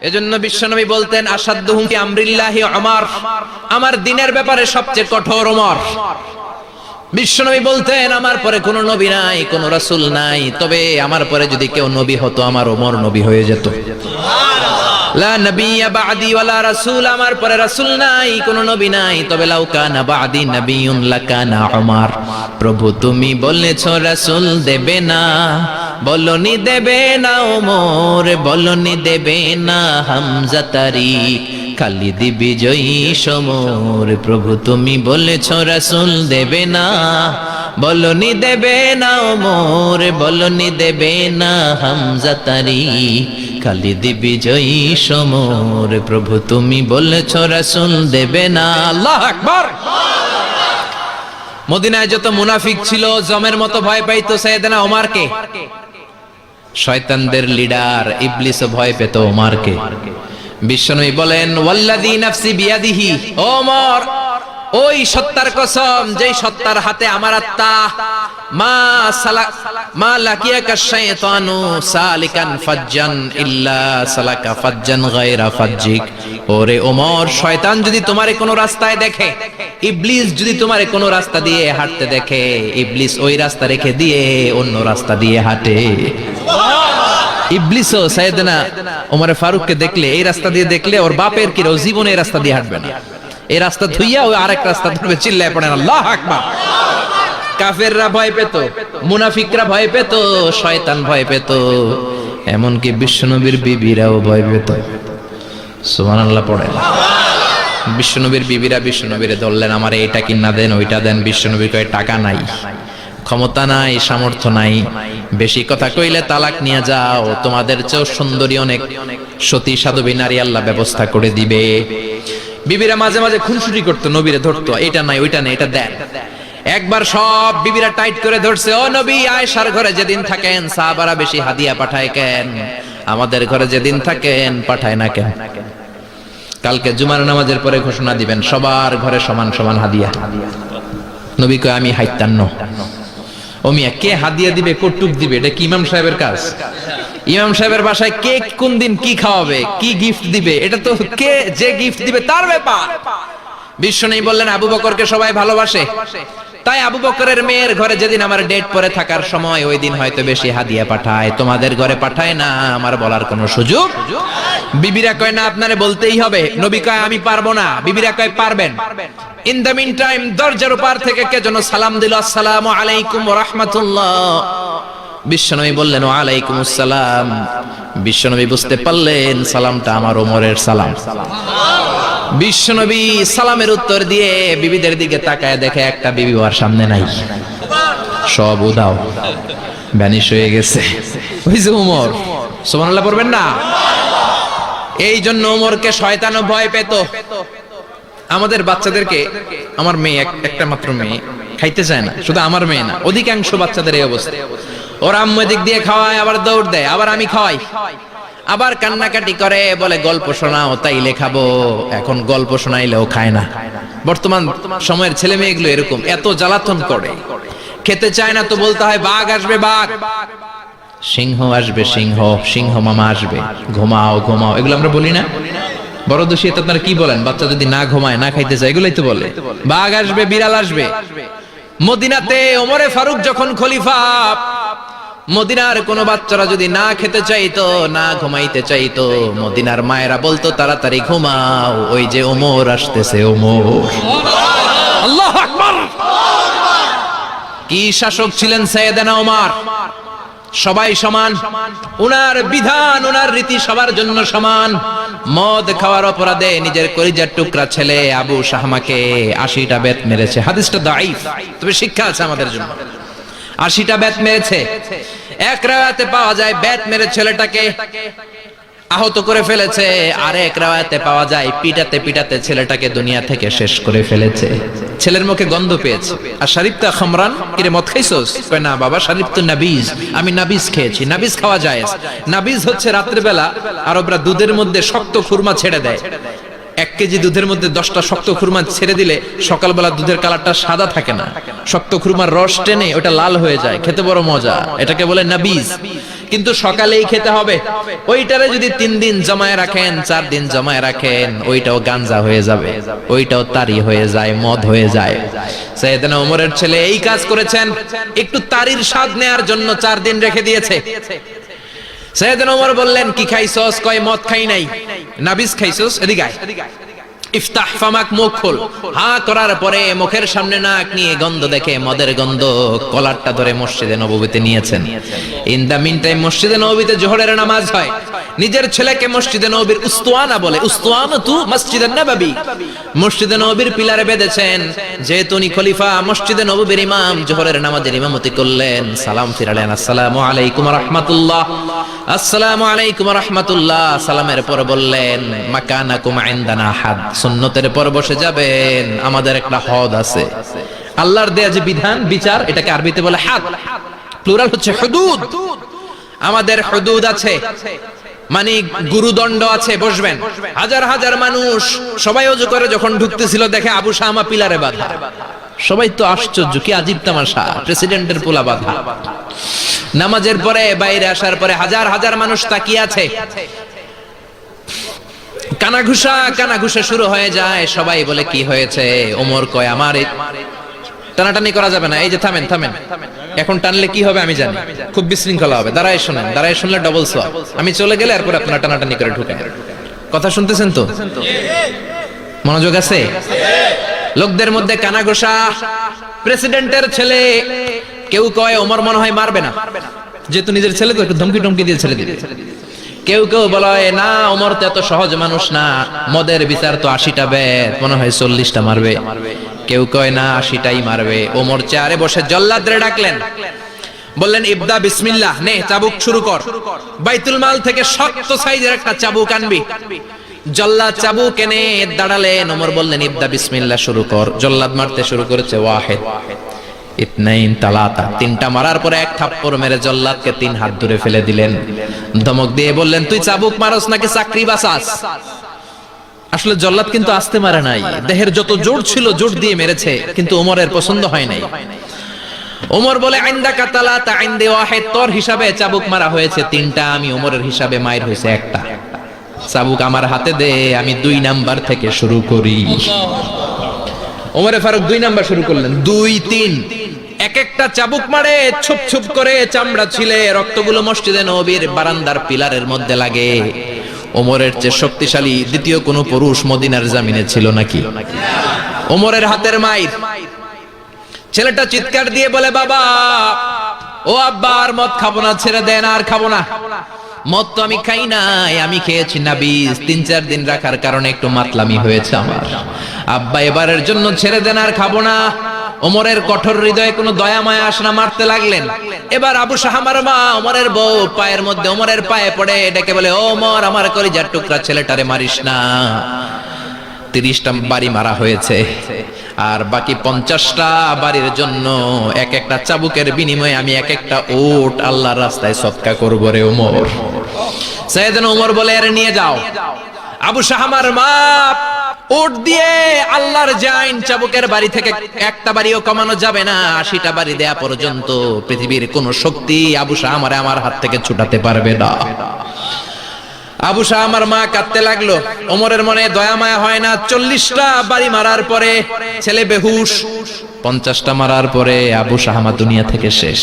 এজন্য বিশ্বনবী বলতেন আসাদ্দুহুম ফি আমরিল্লাহি ওমর, আমার দ্বীনের ব্যাপারে সবচেয়ে কঠোর ওমর। বিশ্বনবী বলতেন আমার পরে কোনো নবী নাই, কোনো রাসূল নাই, তবে আমার পরে যদি কেউ নবী হতো আমার ওমর নবী হয়ে যেত। লা নবিয়্যা বা'দি ওয়ালা রাসূল, আমার পরে রাসূল নাই, কোনো নবী নাই, তবে লাউ কানা বা'দি নবিয়্যুন লাকানা ওমর। প্রভু তুমি বলেছো রাসূল দেবে না, বলনি দেবে না ওমর, বলনি দেবে না হামজা তারিক, খালিদ বিজয়ী সমর। প্রভু তুমি বলেছো রাসূল দেবে না, বলনি দেবে না ওমর, বলনি দেবে না হামজা তারিক, খালিদ বিজয়ী সমর। প্রভু তুমি বলেছো রাসূল দেবে না। আল্লাহু আকবার। মদিনায় যত মুনাফিক ছিল জমের মতো ভয় পাইতো সাইয়েদনা ওমরকে। শয়তানদের লিডার ইবলিসও ভয় পেত ওমরকে। বিশ্বনবী বলেন ওয়াল্লাযী নাফসি বিয়াদিহি, ওমর ওই সত্তার কসম যেই সত্তার হাতে আমার আত্মা, মা লাকিয়াকা শাইতানু সালিকান ফাজ্জান ইল্লা সালাকা ফাজ্জান গায়রা ফাজ্জিক। ওরে ওমর, শয়তান যদি তোমারে কোনো রাস্তায় দেখে, ইবলিস যদি তোমারে কোনো রাস্তা দিয়ে হাঁটতে দেখে, ইবলিস ওই রাস্তা রেখে দিয়ে অন্য রাস্তা দিয়ে হাঁটে। ইবলিসও সাইয়েদনা ওমর ফারুককে দেখলে, এই রাস্তা দিয়ে দেখলে ওর বাপের কি ও জীবনে এই রাস্তা দিয়ে হাঁটবে না, এই রাস্তা ধুইয়া ওই আরেক রাস্তা ধরবে। চিল্লায় পড়েন আল্লাহু আকবার। কাফেররা ভয় পেত, মুনাফিকরা ভয় পেত, শয়তান ভয় পেত, এমনকি বিশ্বনবীর বিবিরাও ভয় পেত। সুবহানাল্লাহ পড়েন। বিশ্বনবীর বিবিরা বিশ্বনবীরে ধরলেন আমার এইটা কিনা দেন, ওইটা দেন। বিশ্বনবী কয় টাকা নাই, ক্ষমতা নাই, সামর্থ্য নাই, বেশি কথা কইলে তালাক নিয়ে যাও, তোমাদের চেয়েও সুন্দরী অনেক সতী সাধবী নারী আল্লাহ ব্যবস্থা করে দিবে। বিবিরা মাঝে মাঝে খুনসুটি করতো, নবীরে ধরতো, এটা নাই ওইটা নাই, এটা দেন। একবার সব বিবিরা টাইট করে ধরছে, ও নবী আয়েশার ঘরে যেদিন থাকেন সাহাবারা বেশি হাদিয়া পাঠায় কেন, আমাদের ঘরে যেদিন থাকেন পাঠায় না কেন? কালকে জুমার নামাজের পরে ঘোষণা দিবেন সবার ঘরে সমান সমান হাদিয়া। নবী কয় আমি হাইতান্ন। ও মিয়া, কে হাদিয়া দিবে, কটুক দিবে, এটা কি ইমাম সাহেবের কাজ? ইমাম সাহেবের বাসায় কে কোন দিন কি খাওয়াবে, কি গিফট দিবে, এটা তো কে যে গিফট দিবে তার ব্যাপার। বিশ্বনবী বললেন আবু বকরকে সবাই ভালোবাসে, তাই আবু বকরের মেয়ের ঘরে যেদিন আমার ডেট পরে থাকার সময় ওই দিন হয়তো বেশি হাদিয়া পাঠায়, তোমাদের ঘরে পাঠায় না, আমার বলার কোনো সুযোগ। বিবিরা কয় না আপনারে বলতেই হবে। নবী কয় আমি পারবো না, বিবিরা কয় পারবেন। ইন দ্য মিন টাইম দরজার উপর থেকে কে যেন সালাম দিল, আসসালামু আলাইকুম ওয়া রাহমাতুল্লাহ। বিশ্বনবী বললেন ওয়া আলাইকুম আসসালাম। বিশ্বনবী বুঝতে পারলেন সালামটা আমার ওমরের সালাম। বিশ্বনবী সালামের উত্তর দিয়ে বিবিদের দিকে তাকায় দেখে একটা বিবি ওর সামনে নাই, সব উদাও, ভ্যানিশ হয়ে গেছে। ওই যে ওমর, সুবহানাল্লাহ পড়বেন না? এই জন্য ওমরকে শয়তানও ভয় পেত। আমাদের বাচ্চাদেরকে, আমার মেয়ে একটা মাত্র মেয়ে, খাইতে চায় না, শুধু আমার মেয়ে না, অধিকাংশ বাচ্চাদের এই অবস্থা। ওর আম্মু দিক দিয়ে খাওয়ায়, আবার দৌড় দেয়, আবার আমি খাওয়াই, আবার কান্নাকাটি করে, বলে গল্প শোনাও, তাইলে খাবো। এখন গল্প শোনাইলেও খায় না। বর্তমান সময়ের ছেলে মেয়েগুলো এরকম, এত জ্বালাতন করে, খেতে চায় না তো বলতে হয় বাঘ আসবে বাঘ, সিংহ আসবে সিংহ, সিংহ মামা আসবে, ঘুমাও ঘুমাও, এগুলো আমরা বলি না? বড় দোষী তো আপনারা কি বলেন? বাচ্চা যদি না ঘুমায়, না খাইতে চায়, এগুলোই তো বলে। বাঘ আসবে, বিড়াল আসবে। মদিনাতে ওমরে ফারুক যখন খলিফা, মদিনার কোন বাচ্চারা যদি না খেতে চাইতো, না ঘুমাইতে চাইতো, মদিনার মায়েরা বলতো তাড়াতাড়ি ঘুমাও, ওই যে ওমর আসতেছে, ওমর। আল্লাহু আকবার। কি শাসক ছিলেন সাইয়েদনা ওমর! সবাই সমান, উনার বিধান, উনার রীতি সবার জন্য সমান। মদ খাওয়ার অপরাধে নিজের কলিজার টুকরা ছেলে আবু শাহমাকে 80টা বেত মেরেছে। হাদিসটা দাঈফ, তবে শিক্ষা আছে আমাদের জন্য। 80টা বেত মেরেছে। এক রাওয়ায়াতে পাওয়া যায় বেত মেরে ছেলেটাকে আহত করে ফেলেছে, আর এক রাওয়ায়াতে পাওয়া যায় পিটাতে পিটাতে ছেলেটাকে দুনিয়া থেকে শেষ করে ফেলেছে। ছেলের মুখে গন্ধ পেয়েছে। আর শরীফতা খামরান, কিরে মদ খাইছস? কয় না বাবা, শরীফ তো নাবিজ, আমি নাবিজ খেয়েছি। নাবিজ খাওয়া যায়। নাবিজ হচ্ছে রাতের বেলা আরবরা দুধের মধ্যে শক্ত খুরমা ছেড়ে দেয়। 1 কেজি দুধের মধ্যে 10টা শক্ত খুরমা ছেড়ে দিলে সকালবেলা দুধের কালারটা সাদা থাকে না, শক্ত খুরমার রস টেনে ওটা লাল হয়ে যায়, খেতে বড় মজা। এটাকে বলে নাবিজ। কিন্তু সকালেই খেতে হবে। ওইটারে যদি 3 দিন জমায় রাখেন, 4 দিন জমায় রাখেন, ওইটাও গাঞ্জা হয়ে যাবে, ওইটাও তারি হয়ে যায়, মদ হয়ে যায়। সাইয়েদনা ওমরের ছেলে এই কাজ করেছেন, একটু তারির স্বাদ নেয়ার জন্য 4 দিন রেখে দিয়েছে। সাইয়েদনা ওমর বললেন, কি খাইছস? কয় মদ খাই নাই। নাবিস খাইছস? এদিকে আয়। ইফতাহ ফামাক, মুখ খোল। হা করার পরে মুখের সামনে নাক নিয়ে গন্ধ দেখে মদের গন্ধ, কলারটা ধরে মসজিদে নববীতে নিয়েছেন। ইন দা মিন টাইম মসজিদে নববীতে জোহরের নামাজ হয়। নিজের ছেলেকে মসজিদে নববীর উস্তুয়ানা বলে, উস্তুয়ানাতু মসজিদে নববী, মসজিদে নববীর পিলারে বেঁধেছেন। যেহেতু উনি খলিফা, মসজিদে নববীর ইমাম, জোহরের নামাজের ইমামতি করলেন। সালাম ফিরালেন, আসসালামু আলাইকুম ওয়া রাহমাতুল্লাহ, আসসালামু আলাইকুম ওয়া রাহমাতুল্লাহ। সালামের পর বললেন, মাকানাকুম ইনদানা হাদ, সুন্নতের পর বসে যাবেন, আমাদের একটা হদ আছে। আল্লাহর দেয়া যে বিধান, বিচার, এটাকে আরবিতে বলে হাদ, প্লুরাল হচ্ছে হুদুদ। আমাদের হুদুদ আছে, মানে গুরুদণ্ড আছে, বসবেন। হাজার হাজার মানুষ সবাই ওযু করে যখন ঢুকতেছিল, দেখে আবু শামা পিলারে বাঁধা। সবাই তো আশ্চর্য, কি আজীব তামাশা, প্রেসিডেন্টের পোলা বাঁধা। নামাজের পরে বাইরে আসার পরে হাজার হাজার মানুষ তাকিয়ে আছে। কানাঘুষা শুরু হয়ে যায়। সবাই বলে, কি হয়েছে? ওমর কয়, আমার টানাটানি করা যাবে না। এই যে থামেন, এখন টানলে কি হবে আমি জানি, খুব বিশৃঙ্খলা হবে। দাঁড়ায় শুনেন, দাঁড়ায় শুনলে ডবল সোয়াব। আমি চলে গেলে এরপর আপনারা টানাটানি করে ঢুকেন। কথা শুনতেছেন তো? মনোযোগ আছে? লোকদের মধ্যে কানাঘুষা। প্রেসিডেন্টের ছেলে, কেউ কয় ওমর মনে হয় মারবে না, যেহেতু নিজের ছেলে তো একটু ধমকি টমকি দিয়ে ছেড়ে দিবে। কেউ বলে, না ওমর তো এত সহজ মানুষ না, মদের বিচার তো 80টা বেদ, মনে হয় 40টা মারবে। কেউ কয় না, 80টাই মারবে। ওমর চেয়ারে বসে জল্লাদরে ডাকলেন, বললেন, ইবদা বিসমিল্লাহ, নে চাবুক শুরু কর। বাইতুল মাল থেকে শক্ত সাইজের একটা চাবুক আনবি। জল্লাদ চাবুক এনে দাঁড়ালেন। ওমর বললেন, ইবদা বিসমিল্লাহ, শুরু কর। জল্লাদ মারতে শুরু করেছে। ওয়াহিদ, ইতনাইন, তালাতা, 3টা মারার পরে এক থাপ্পড় মেরে জল্লাদকে 3 হাত দূরে ফেলে দিলেন। ধমক দিয়ে বললেন, তুই চাবুক মারস নাকি চাকরি বাসাস? আসলে জল্লাদ কিন্তু আস্তে মারে নাই, দেহের যত জোর ছিল জোর দিয়ে মেরেছে, কিন্তু ওমরের পছন্দ হয় নাই। ওমর বলে, আইন্দাকা তালাতা আইন্দে ওয়াহিদ, তোর হিসাবে চাবুক মারা হয়েছে 3টা, আমি ওমরের হিসাবে মায়ের হয়েছে 1টা। চাবুক আমার হাতে দে, আমি 2 নাম্বার থেকে শুরু করি। ওমরে ফারুক 2 নাম্বার শুরু করলেন। 2, 3, এক একটা চাবুক মারে, ছুপ ছুপ করে চামড়া ছিলে, রক্তগুলো মসজিদে নববীর বারান্দার পিলারের মধ্যে লাগে। ওমরের চেয়ে শক্তিশালী দ্বিতীয় কোন পুরুষ মদিনার জামিনে ছিল নাকি? ওমরের হাতের মাইর। ছেলেটা চিৎকার দিয়ে বলে, বাবা, ও আব্বা, আর মদ খাবো না, ছেড়ে দেন, আর খাবো না। মদ তো আমি খাই নাই, আমি খেয়েছি নাবিস, 3-4 দিন রাখার কারণে একটু মাতলামি হয়েছে আমার। আব্বা, এবারের জন্য ছেড়ে দেন, আর খাবো না। ওমরের কঠোর হৃদয়ে কোনো দয়া মায়া আসে না, মারতে লাগলেন। এবার আবু শাহামার মা, ওমরের বউ, পায়ের মধ্যে ওমরের পায়ে পড়ে ডেকে বলে, ওমর, আমার কলিজার টুকরা ছেলেটারে মারিস না। 30টা বাড়ি মারা হয়েছে, আর বাকি 50টা বাড়ির জন্য এক একটা চাবুকের বিনিময়ে আমি এক একটা উট আল্লাহর রাস্তায় সদকা করব রে ওমর। সাইয়েদনা ওমর বলে, আরে নিয়ে যাও। আবু শাহামার মা উট দিয়ে আল্লাহর জাইন, চাবুকের বাড়ি থেকে একটা বাড়িও কমানো যাবে না, 80টা বাড়ি দেয়া পর্যন্ত পৃথিবীর কোন শক্তি আবু শাহামারে আমার হাত থেকে ছুটাতে পারবে না। আবু শাহামার মা কাঁদতে লাগলো। ওমরের মনে দয়া মায়া হয় না। 40টা বাড়ি মারার পরে ছেলে বেহুশ, 50টা মারার পরে আবু শাহামা দুনিয়া থেকে শেষ।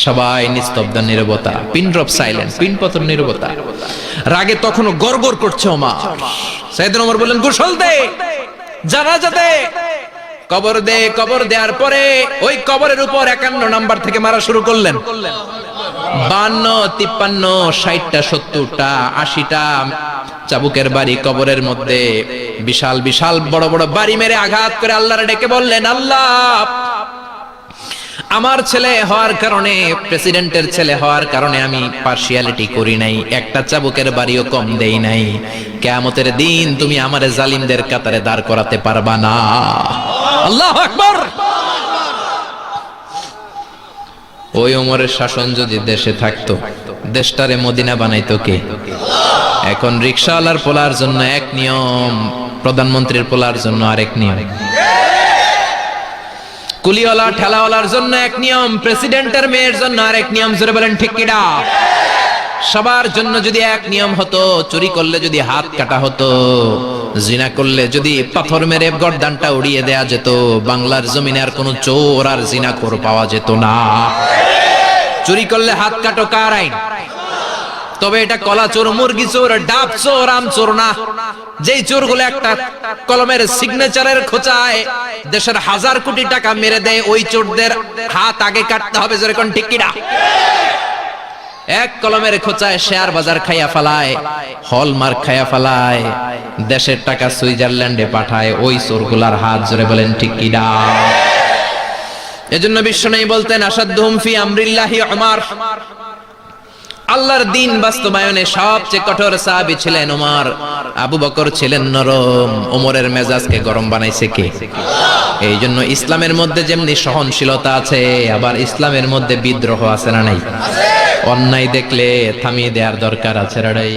সবাই নিস্তব্ধ নীরবতা, পিন ড্রপ সাইলেন্স, পিন পতন নীরবতা। রাগে তখনও গড়গড় করছে ওমর। সাইয়েদনা ওমর বললেন, গোসল দে, জানাজা দে, কবর দে। কবর দেওয়ার পরে ওই কবরের উপর 51 নাম্বার থেকে মারা শুরু করলেন। 52, 53, 60টা, 70টা, 80টা চাবুকের বাড়ি কবরের মধ্যে, বিশাল বিশাল বড় বড় বাড়ি মেরে আঘাত করে আল্লাহরে ডেকে বললেন, আল্লাহ, আমার ছেলে হওয়ার কারণে, প্রেসিডেন্টের ছেলে হওয়ার কারণে আমি পার্সিয়ালিটি করি নাই, একটা চাবুকের বাড়িও কম দেই নাই। কিয়ামতের দিন তুমি আমারে জালিমদের কাতারে দাঁড় করাতে পারবা না। আল্লাহু আকবার। ওই ওমরের শাসন যদি দেশে থাকতো, দেশটারে মদিনা বানাইতো কে? এখন রিকশাওয়ালার পোলার জন্য এক নিয়ম, প্রধানমন্ত্রীর পোলার জন্য আরেক নিয়ম। কুলিওয়ালা ঠেলাওয়ালার জন্য এক নিয়ম, প্রেসিডেন্টের মেয়ের জন্য আরেক নিয়ম। জোরে বলেন ঠিক কিনা? সবার জন্য যদি এক নিয়ম হতো, চুরি করলে যদি হাত কাটা হতো, জিনা করলে যদি পাথর মেরে গর্দানটা উড়িয়ে দেয়া যেত, বাংলার জমিনে আর কোনো চোর আর জিনাখোর পাওয়া যেত না। চুরি করলে হাত কাটো কার আইন? তবে এটা কলা চোর, মুরগি চোর, ডাব চোর, আম চোর না। যেই চোরগুলো একটা কলমের সিগনেচারের খোঁচায় দেশের হাজার কোটি টাকা মেরে দেয়, ওই চোরদের হাত আগে কাটতে হবে। জোরে কোন ঠিক কিনা? এক কলমের খোঁচায় শেয়ার বাজার খাইয়া ফেলায়, হলমার্ক খাইয়া ফেলায়, দেশের টাকা সুইজারল্যান্ডে পাঠায়, ওই চোরগুলার হাত। জোরে বলেন ঠিক কিনা? এজন্য বিশ্বনবী বলতেন, আসাদুহুম ফি আমরিল্লাহি উমর। আল্লাহর দ্বীন বাস্তবায়নে সবচেয়ে কঠোর সাহাবী ছিলেন ওমর। আবু বকর ছিলেন নরম, ওমরের মেজাজকে গরম বানাইছে কে? এই জন্য ইসলামের মধ্যে যেমনি সহনশীলতা আছে, আবার ইসলামের মধ্যে বিদ্রোহ আছে না নাই? অন্যায় দেখলে থামিয়ে দেওয়ার দরকার আছে না নাই?